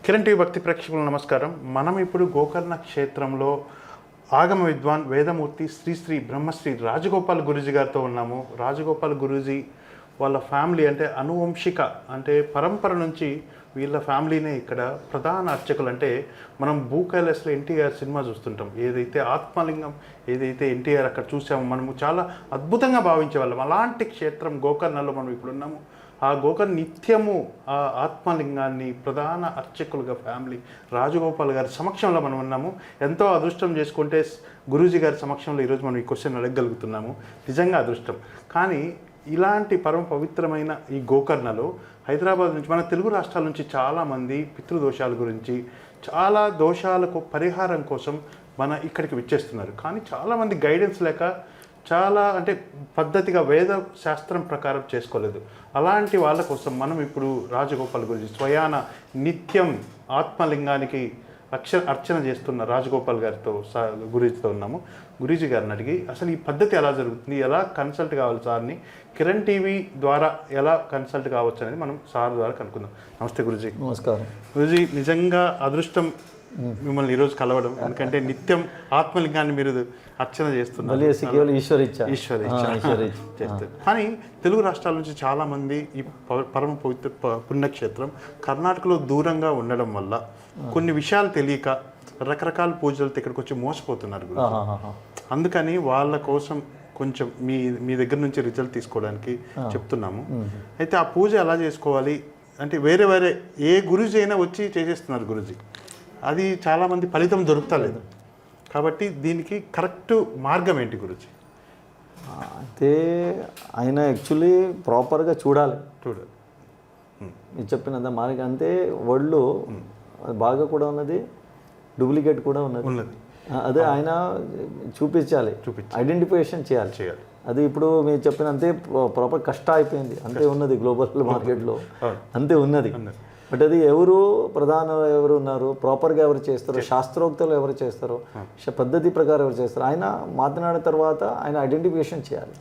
Kiran TV భక్తి ప్రేక్షకులు నమస్కారం. మనం ఇప్పుడు గోకర్ణ క్షేత్రంలో ఆగమ విద్వాన్ వేదమూర్తి శ్రీ శ్రీ బ్రహ్మశ్రీ రాజగోపాల్ గురూజీ గారితో ఉన్నాము. రాజగోపాల్ గురూజీ వాళ్ళ ఫ్యామిలీ అంటే అనువంశిక అంటే పరంపర నుంచి వీళ్ళ ఫ్యామిలీనే ఇక్కడ ప్రధాన అర్చకులు. అంటే మనం భూకైలాస్లో ఎన్టీఆర్ సినిమా చూస్తుంటాం, ఏదైతే ఆత్మలింగం ఏదైతే ఎన్టీఆర్ అక్కడ చూసామో మనము చాలా అద్భుతంగా భావించేవాళ్ళం. అలాంటి క్షేత్రం గోకర్ణలో మనం ఇప్పుడు ఉన్నాము. ఆ గోకర్ణ నిత్యము ఆ ఆత్మలింగాన్ని ప్రధాన అర్చకులుగా ఫ్యామిలీ రాజగోపాల్ గారి సమక్షంలో మనం ఉన్నాము. ఎంతో అదృష్టం చేసుకుంటే గురూజీ గారి సమక్షంలో ఈరోజు మనం ఈ క్వశ్చన్ అడగగలుగుతున్నాము. నిజంగా అదృష్టం. కానీ ఇలాంటి పరమ పవిత్రమైన ఈ గోకర్ణలో హైదరాబాద్ నుంచి మన తెలుగు రాష్ట్రాల నుంచి చాలామంది పితృదోషాల గురించి చాలా దోషాలకు పరిహారం కోసం మన ఇక్కడికి విచ్చేస్తున్నారు. కానీ చాలామంది గైడెన్స్ లేక చాలా అంటే పద్ధతిగా వేద శాస్త్రం ప్రకారం చేసుకోలేదు. అలాంటి వాళ్ళ కోసం మనం ఇప్పుడు రాజగోపాల్ గురించి స్వయాన నిత్యం ఆత్మలింగానికి అర్చన చేస్తున్న రాజగోపాల్ గారితో గురూజీతో ఉన్నాము. గురూజీ గారిని అడిగి అసలు ఈ పద్ధతి ఎలా జరుగుతుంది, ఎలా కన్సల్ట్ కావాలి సార్ని, కిరణ్ టీవీ ద్వారా ఎలా కన్సల్ట్ కావచ్చు అనేది మనం సార్ ద్వారా కనుక్కుందాం. నమస్తే గురూజీ. నమస్కారం. గురూజీ, నిజంగా అదృష్టం మిమ్మల్ని ఈరోజు కలవడం. ఎందుకంటే నిత్యం ఆత్మలింగాన్ని మీరు అర్చన చేస్తున్నారు. చేస్తారు. కానీ తెలుగు రాష్ట్రాల నుంచి చాలామంది ఈ పరమ పవిత్ర పుణ్యక్షేత్రం కర్ణాటకలో దూరంగా ఉండడం వల్ల కొన్ని విషయాలు తెలియక రకరకాల పూజలతో ఇక్కడికి వచ్చి మోసపోతున్నారు. అందుకని వాళ్ళ కోసం కొంచెం మీ దగ్గర నుంచి రిజల్ట్ తీసుకోవడానికి చెప్తున్నాము. అయితే ఆ పూజ ఎలా చేసుకోవాలి అంటే వేరే వేరే ఏ గురూజీ అయినా వచ్చి చేసేస్తున్నారు గురూజీ, అది చాలామంది ఫలితం దొరుకుతలేదు. కాబట్టి దీనికి కరెక్ట్ మార్గం ఏంటి గురూజీ? అయితే ఆయన యాక్చువల్లీ ప్రాపర్గా చూడాలి. మీరు చెప్పినంత మార్గం అంతే. ఒళ్ళు బాగా కూడా ఉన్నది, డూప్లికేట్ కూడా ఉన్నది. అదే ఆయన చూపించాలి, ఐడెంటిఫికేషన్ చేయాలి. అది ఇప్పుడు మీరు చెప్పినంతే ప్రాపర్ కష్టం అయిపోయింది. అంతే ఉన్నది గ్లోబల్ మార్కెట్లో, అంతే ఉన్నది. బట్ అది ఎవరు ఉన్నారు, ప్రాపర్గా ఎవరు చేస్తారో, శాస్త్రోక్తలు ఎవరు చేస్తారో, పద్ధతి ప్రకారం ఎవరు చేస్తారో, ఆయన మాట్లాడిన తర్వాత ఆయన ఐడెంటిఫికేషన్ చేయాలి.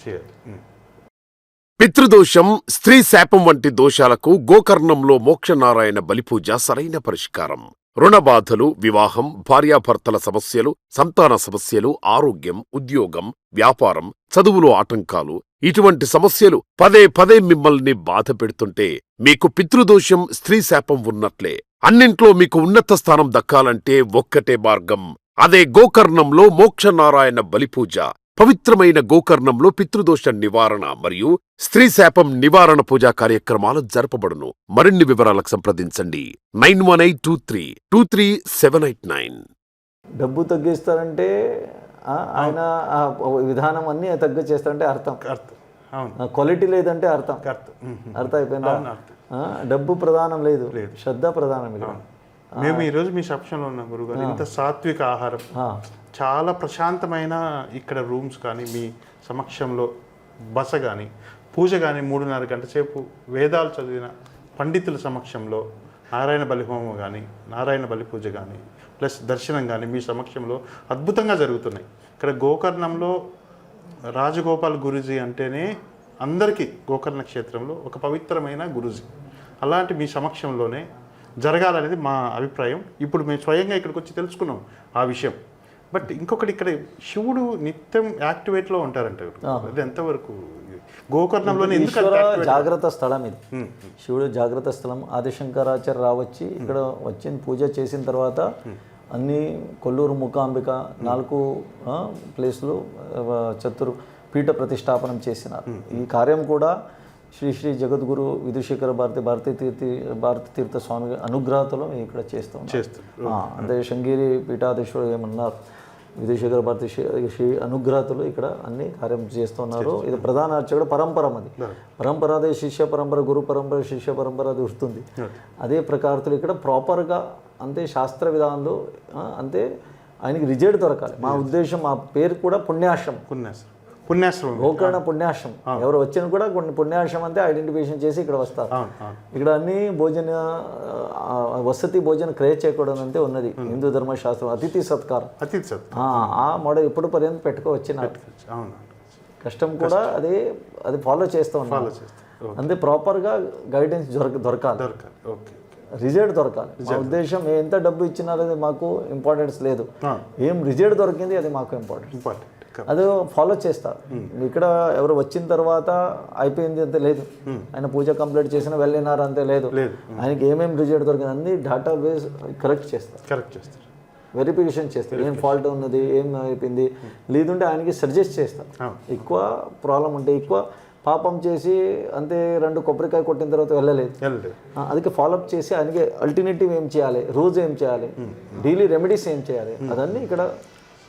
పితృదోషం, స్త్రీ శాపం వంటి దోషాలకు గోకర్ణంలో మోక్షనారాయణ బలిపూజ సరైన పరిష్కారం. రుణబాధలు, వివాహం, భార్యాభర్తల సమస్యలు, సంతాన సమస్యలు, ఆరోగ్యం, ఉద్యోగం, వ్యాపారం, చదువులో ఆటంకాలు, ఇటువంటి సమస్యలు పదే పదే మిమ్మల్ని బాధ పెడుతుంటే మీకు పితృదోషం, స్త్రీ శాపం ఉన్నట్లే. అన్నింట్లో మీకు ఉన్నత స్థానం దక్కాలంటే ఒక్కటే మార్గం, అదే గోకర్ణంలో మోక్షనారాయణ బలిపూజ. పవిత్రమైన గోకర్ణంలో పితృదోష నివారణ మరియు స్త్రీ శాపం నివారణ పూజా కార్యక్రమాలు జరపబడును. మరిన్ని వివరాలకు సంప్రదించండి 9182323789. డబ్బు తగ్గిస్తారంటే ఆయన విధానం అన్ని తగ్గించేస్తారంటే అర్థం. క్వాలిటీ లేదంటే అర్థం అయిపోయిందా? డబ్బు ప్రధానం లేదు, శ్రద్ధ ప్రధానం. మేము ఈరోజు మీ సమక్షంలో ఉన్నాం గురుగారు. ఇంత సాత్విక ఆహారం, చాలా ప్రశాంతమైన ఇక్కడ రూమ్స్ కానీ, మీ సమక్షంలో బస కానీ, పూజ కానీ 3.5 గంటల సేపు వేదాలు చదివిన పండితుల సమక్షంలో నారాయణ బలిహోమం కానీ, నారాయణ బలి పూజ కానీ, ప్లస్ దర్శనం కానీ మీ సమక్షంలో అద్భుతంగా జరుగుతున్నాయి. ఇక్కడ గోకర్ణంలో రాజగోపాల్ గురూజీ అంటేనే అందరికీ గోకర్ణ క్షేత్రంలో ఒక పవిత్రమైన గురూజీ. అలాంటి మీ సమక్షంలోనే జరగాలనేది మా అభిప్రాయం. ఇప్పుడు మేము స్వయంగా ఇక్కడికి వచ్చి తెలుసుకున్నాం ఆ విషయం. బట్ ఇంకొకటి, ఇక్కడ శివుడు నిత్యం యాక్టివేట్లో ఉంటారంటారు. అది ఎంతవరకు గోకర్ణంలోనే? జాగ్రత్త స్థలం ఇది, శివుడు జాగ్రత్త స్థలం. ఆదిశంకరాచార్య రావచ్చి ఇక్కడ వచ్చి పూజ చేసిన తర్వాత అన్ని కొల్లూరు మూకాంబిక 4 ప్లేస్లు పీఠ ప్రతిష్టాపనం చేసినారు. ఈ కార్యం కూడా శ్రీ శ్రీ జగద్గురు విధుశేఖర భారతి తీర్థ స్వామి అనుగ్రహంతో ఇక్కడ చేస్తాం. అంటే శృంగేరి పీఠాధీశ్వరుడు ఏమన్నారు, విధుశేఖర భారతి శ్రీ అనుగ్రహతులు ఇక్కడ అన్ని కార్యం చేస్తున్నారు. ఇది ప్రధాన అర్చకుడు పరంపర, అది పరంపర, అదే శిష్య పరంపర, గురు పరంపర, శిష్య పరంపర అది వస్తుంది. అదే ప్రకారతులు ఇక్కడ ప్రాపర్గా అంతే శాస్త్ర విధానంలో అంతే ఆయనకి రిజల్ట్ దొరకాలి. మా ఉద్దేశం, మా పేరు కూడా పుణ్యాశ్రమం. గోకర్ణ పుణ్యాశ్రమం. ఎవరు వచ్చినా కూడా కొన్ని పుణ్యాశ్రమం అంతే ఐడెంటిఫికేషన్ చేసి ఇక్కడ వస్తారు. ఇక్కడ అన్ని భోజన వసతి భోజన క్రియ చేయకూడదు అంతే ఉన్నది హిందూ ధర్మశాస్త్రం. అతిథి సత్కారం ఆ మోడల్ ఇప్పుడు పర్యంత పెట్టుకోవచ్చిన కష్టం కూడా అది ఫాలో చేస్తూ ఉన్నాం. అంతే ప్రాపర్గా గైడెన్స్ దొరకాలి. రిజల్ట్ దొరకాలి. మా ఉద్దేశం ఎంత డబ్బు ఇచ్చినా అది మాకు ఇంపార్టెన్స్ లేదు, ఏం రిజల్ట్ దొరికింది అది మాకు ఇంపార్టెంట్. అది ఫాలో చేస్తారు. ఇక్కడ ఎవరు వచ్చిన తర్వాత అయిపోయింది అంతే లేదు, ఆయన పూజ కంప్లీట్ చేసిన వెళ్ళినారు అంతే లేదు, ఆయనకి ఏమేమి రిజల్ట్ దొరికింది అన్ని డేటా బేస్ కరెక్ట్ చేస్తారు, వెరిఫికేషన్ చేస్తారు, ఏం ఫాల్ట్ ఉన్నది, ఏం అయిపోయింది, లేదంటే ఆయనకి సజెస్ట్ చేస్తారు. ఎక్కువ ప్రాబ్లం ఉంటే ఎక్కువ పాపం చేసి అంతే 2 కొబ్బరికాయ కొట్టిన తర్వాత వెళ్ళలేదు, అందుకే ఫాలోఅప్ చేసి ఆయనకి అల్టర్నేటివ్ ఏం చేయాలి, రోజు ఏం చేయాలి, డైలీ రెమెడీస్ ఏం చేయాలి అదన్నీ ఇక్కడ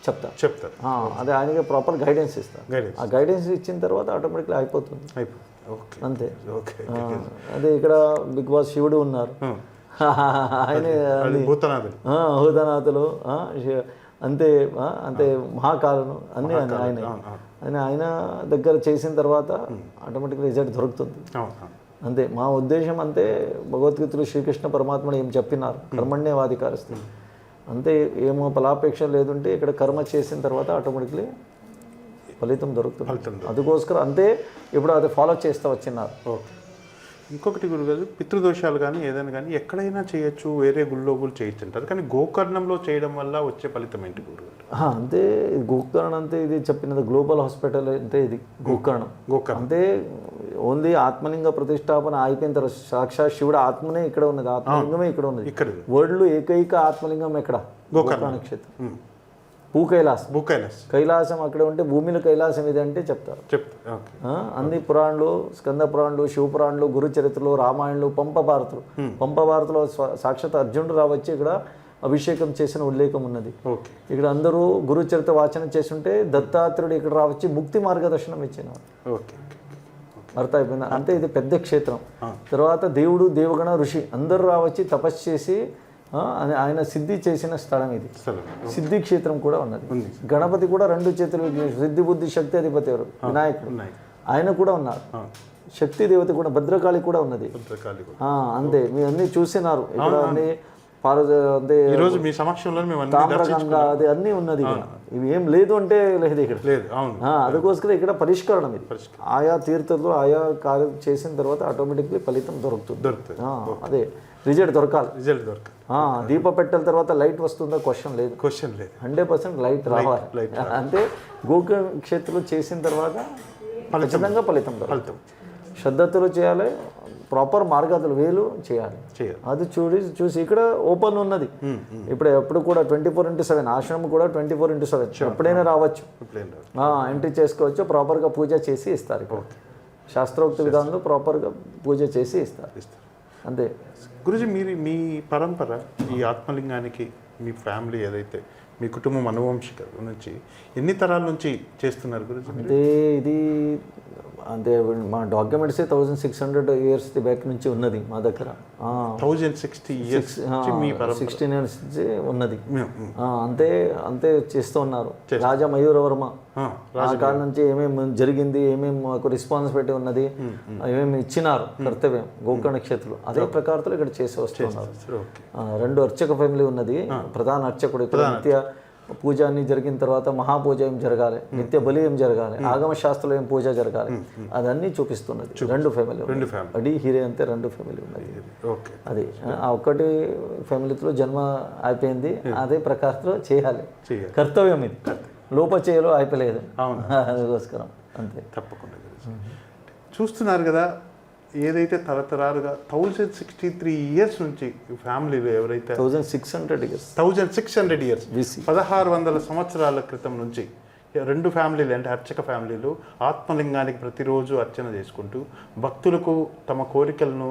చెప్తారు. అదే ఆయనకి ప్రాపర్ గైడెన్స్ ఇస్తారు. ఆ గైడెన్స్ ఇచ్చిన తర్వాత ఆటోమేటిక్గా అయిపోతుంది అంతే. అదే ఇక్కడ బిగ్ బాస్ శివుడు ఉన్నారు, ఆయన భూతనాథులు అంతే అంతే మహాకాలను అన్నీ ఆయన దగ్గర చేసిన తర్వాత ఆటోమేటిక్గా రిజల్ట్ దొరుకుతుంది అంతే. మా ఉద్దేశం అంతే, భగవద్గీతలో శ్రీకృష్ణ పరమాత్ముడు ఏం చెప్పినారు, కర్మణ్యేవాధికారస్తు అంతే, ఏమో ఫలాపేక్ష లేదంటే ఇక్కడ కర్మ చేసిన తర్వాత ఆటోమేటిక్లీ ఫలితం దొరుకుతుంది. అందుకోసం అంతే ఇప్పుడు అది ఫాలో చేస్తూ వచ్చినారు. ఇంకొకటి గురుగారు, పితృదోషాలు కానీ ఏదైనా కానీ ఎక్కడైనా చేయొచ్చు, వేరే గుళ్ళో కూడా చేయొచ్చు అంటారు, కానీ గోకర్ణంలో చేయడం వల్ల వచ్చే ఫలితం ఏంటి గురుగారు? అంతే గోకర్ణం అంతే, ఇది చెప్పినది గ్లోబల్ హాస్పిటల్ అంటే ఇది గోకర్ణం అంటే ఓన్లీ ఆత్మలింగ ప్రతిష్టాపన అయిపోయిన తర్వాత సాక్షాత్ శివుడు ఆత్మనే ఇక్కడ ఉన్నది, ఆత్మలింగమే ఇక్కడ ఉన్నది. వరల్డ్లో ఏకైక ఆత్మలింగం ఎక్కడ? గోకర్ణ క్షేత్రం. కైలాసం అక్కడ ఉంటే భూమిలో కైలాసం ఇది అంటే చెప్తారు. అన్ని పురాణాలు, స్కంద పురాణాలు, శివ పురాణాలు, గురు చరిత్రలు, రామాయణలు, పంప భారతులు సాక్షాత్ అర్జునుడు రావచ్చి ఇక్కడ అభిషేకం చేసిన ఉల్లేఖం ఉన్నది. ఇక్కడ అందరూ గురు చరిత్ర వాచనం చేస్తుంటే దత్తాత్రేయుడు ఇక్కడ రావచ్చి ముక్తి మార్గదర్శనం ఇచ్చినారు. అర్థం అయిపోయింది అంతే. ఇది పెద్ద క్షేత్రం. తర్వాత దేవుడు, దేవగణ, ఋషి అందరూ రావచ్చి తపస్సు చేసి ఆయన సిద్ధి చేసిన స్థలం ఇది. సిద్ధి క్షేత్రం కూడా ఉన్నది. గణపతి కూడా 2 చేతులు, సిద్ధి బుద్ధి శక్తి అధిపతి ఎవరు? వినాయకుడు, ఆయన కూడా ఉన్నారు. శక్తి దేవత కూడా, భద్రకాళి కూడా ఉన్నది. అంతే, మీరు అన్ని చూసినారు ఇక్కడ అన్ని తామ్రగంగా అది అన్నీ ఉన్నది. ఇవి ఏం లేదు అంటే లేదు ఇక్కడ. అందుకోసం ఇక్కడ పరిష్కరణం ఇది. ఆయా తీర్థంలో ఆయా కార్యం చేసిన తర్వాత ఆటోమేటిక్లీ ఫలితం దొరుకుతుంది. అదే రిజల్ట్ దొరకాలి. దీప పెట్టిన తర్వాత లైట్ వస్తుందా? క్వశ్చన్ లేదు. 100% లైట్ రావాలి. అంటే గోకర్ణ క్షేత్రంలో చేసిన తర్వాత ఖచ్చితంగా ఫలితం దొరుకుతుంది. శ్రద్ధతో చేయాలి, ప్రాపర్ మార్గాలు వేలు చేయాలి. అది చూసి ఇక్కడ ఓపెన్ ఉన్నది. ఎప్పుడు కూడా 24/7 ఆశ్రమం కూడా 24/7 ఎప్పుడైనా రావచ్చు, ఎంట్రీ చేసుకోవచ్చు. ప్రాపర్గా పూజ చేసి ఇస్తారు. శాస్త్రోక్త విధానంలో ప్రాపర్గా పూజ చేసి ఇస్తారు అంతే. గురుజీ, మీ పరంపర ఈ ఆత్మలింగానికి మీ ఫ్యామిలీ ఏదైతే మీ కుటుంబం అనువంశిక నుంచి ఎన్ని తరాల నుంచి చేస్తున్నారు గురుజీ? అంటే ఇది అంటే మా డాక్యుమెంట్స్ 1600 years బ్యాక్ నుంచి ఉన్నది మా దగ్గర. 16 years ఉన్నది. అంతే చేస్తూ ఉన్నారు. రాజా మయూరవర్మ ఆ కాలం నుంచి ఏమేమి జరిగింది, ఏమేమి మాకు రెస్పాన్సిబిలిటీ ఉన్నది, ఏమేమి ఇచ్చినారు కర్తవ్యం గోకర్ణ క్షేత్రంలో, అదే ప్రకారంలో ఇక్కడ చేసి వస్తున్నారు. 2 అర్చక ఫ్యామిలీ ఉన్నది. ప్రధాన అర్చకుడు ఇక్కడ నిత్య పూజ అన్ని జరిగిన తర్వాత మహాపూజ ఏం జరగాలి, నిత్య బలి ఏం జరగాలి, ఆగమ శాస్త్రంలో ఏం పూజ జరగాలి అదన్నీ చూపిస్తున్నది. 2 ఫ్యామిలీ అడి హీరే అంతే 2 ఫ్యామిలీ ఉన్నది. అది ఆ ఒక్కటి ఫ్యామిలీతో జన్మ అయిపోయింది, అదే ప్రకారంలో చేయాలి. కర్తవ్యం ఇది, లోపచేయలో అయిపోలేదు. అందుకోసం అంతే. తప్పకుండా చూస్తున్నారు కదా, ఏదైతే తరతరాలుగా 1063 years నుంచి ఫ్యామిలీలో ఎవరైతే 1600 years 1600 సంవత్సరాల క్రితం నుంచి 2 ఫ్యామిలీలు అంటే అర్చక ఫ్యామిలీలు ఆత్మలింగానికి ప్రతిరోజు అర్చన చేసుకుంటూ భక్తులకు తమ కోరికలను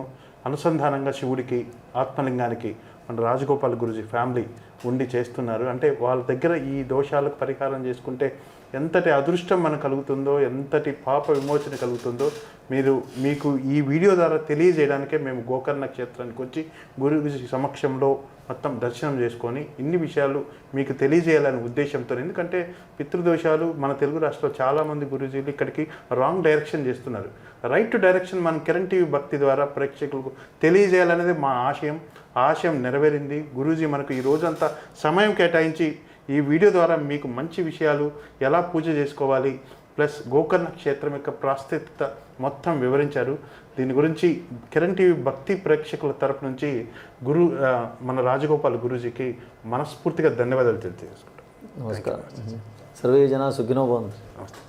అనుసంధానంగా శివుడికి, ఆత్మలింగానికి మన రాజగోపాల్ గురూజీ ఫ్యామిలీ ఉండి చేస్తున్నారు. అంటే వాళ్ళ దగ్గర ఈ దోషాలకు పరిహారం చేసుకుంటే ఎంతటి అదృష్టం మనకు కలుగుతుందో, ఎంతటి పాప విమోచన కలుగుతుందో మీకు ఈ వీడియో ద్వారా తెలియజేయడానికే మేము గోకర్ణ క్షేత్రానికి వచ్చి గురుజీ సమక్షంలో మొత్తం దర్శనం చేసుకొని ఇన్ని విషయాలు మీకు తెలియజేయాలనే ఉద్దేశంతో. ఎందుకంటే పితృదోషాలు మన తెలుగు రాష్ట్రంలో చాలామంది గురూజీలు ఇక్కడికి రాంగ్ డైరెక్షన్ చేస్తున్నారు. రైట్ డైరెక్షన్ మనం కిరణ్ టీవీ భక్తి ద్వారా ప్రేక్షకులకు తెలియజేయాలనేది మా ఆశయం నెరవేరింది. గురూజీ మనకు ఈ రోజంతా సమయం కేటాయించి ఈ వీడియో ద్వారా మీకు మంచి విషయాలు, ఎలా పూజ చేసుకోవాలి, ప్లస్ గోకర్ణ క్షేత్రం యొక్క ప్రాస్థిత మొత్తం వివరించారు. దీని గురించి కిరణ్ టీవీ భక్తి ప్రేక్షకుల తరపు నుంచి మన రాజగోపాల్ గురూజీకి మనస్ఫూర్తిగా ధన్యవాదాలు తెలియజేసుకుంటాం. నమస్కారం. సర్వే జనా సుఖినో భవంతు. నమస్తే.